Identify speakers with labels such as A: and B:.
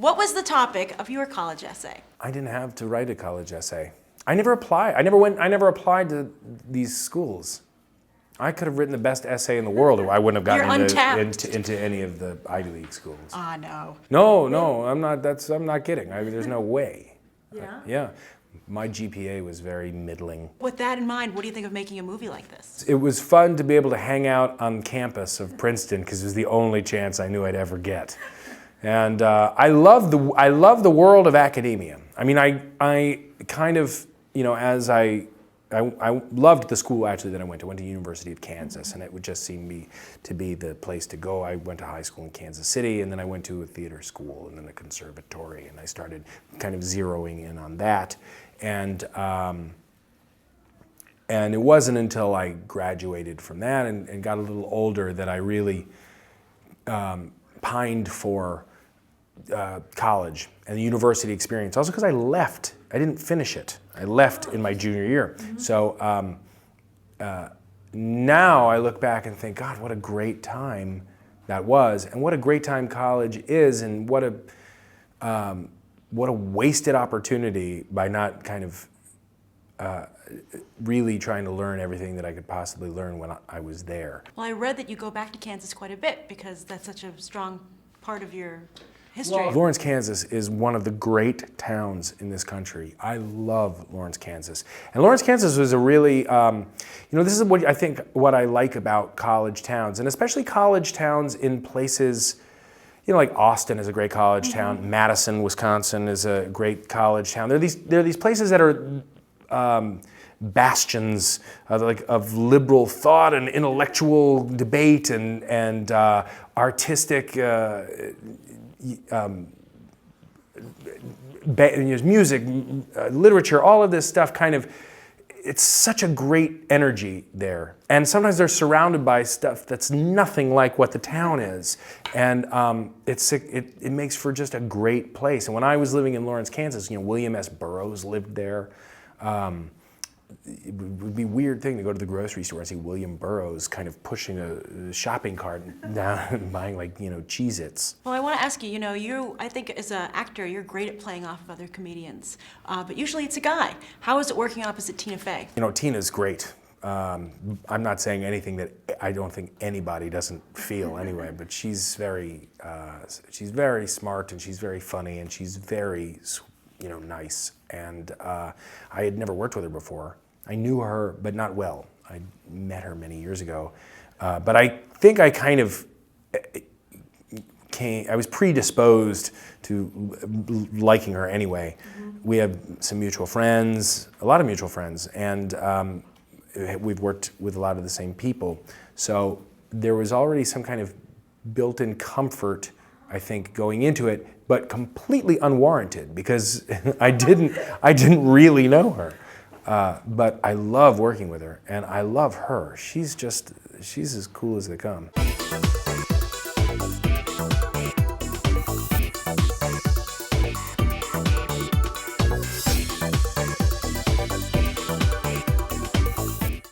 A: What was the topic of your college essay?
B: I didn't have to write a college essay. I never applied. I never applied to these schools. I could have written the best essay in the world. I wouldn't have gotten into any of the Ivy League schools.
A: Ah, no.
B: No, I'm not kidding. There's no way.
A: Yeah?
B: Yeah. My GPA was very middling.
A: With that in mind, what do you think of making a movie like this?
B: It was fun to be able to hang out on campus of Princeton because it was the only chance I knew I'd ever get. And I love the world of academia. I mean, I kind of, as I loved the school actually that I went to. I went to University of Kansas, and it would just seem to be the place to go. I went to high school in Kansas City, and then I went to a theater school and then a conservatory, and I started kind of zeroing in on that. And it wasn't until I graduated from that and got a little older that I really pined for college and the university experience. Also because I didn't finish it. I left in my junior year. Mm-hmm. So now I look back and think, God, what a great time that was, and what a great time college is, and what a wasted opportunity by not kind of really trying to learn everything that I could possibly learn when I was there.
A: Well, I read that you go back to Kansas quite a bit because that's such a strong part of your history.
B: Well, Lawrence, Kansas is one of the great towns in this country. I love Lawrence, Kansas. And Lawrence, Kansas was a really, this is what I think what I like about college towns, and especially college towns in places, like Austin is a great college town. Madison, Wisconsin is a great college town. There are these places that are bastions of liberal thought and intellectual debate and artistic music, literature, all of this stuff it's such a great energy there. And sometimes they're surrounded by stuff that's nothing like what the town is. And it makes for just a great place. And when I was living in Lawrence, Kansas, William S. Burroughs lived there. It would be a weird thing to go to the grocery store and see William Burroughs kind of pushing a shopping cart down and buying Cheez-Its.
A: Well, I want to ask you, I think as an actor, you're great at playing off of other comedians, but usually it's a guy. How is it working opposite Tina Fey?
B: Tina's great. I'm not saying anything that I don't think anybody doesn't feel anyway, but she's very smart, and she's very funny, and she's very nice. And I had never worked with her before. I knew her, but not well. I met her many years ago. But I think I kind of I was predisposed to liking her anyway. Mm-hmm. We have some mutual friends, a lot of mutual friends, and we've worked with a lot of the same people. So there was already some kind of built-in comfort, I think, going into it, but completely unwarranted because I didn't really know her. But I love working with her, and I love her. She's as cool as they come.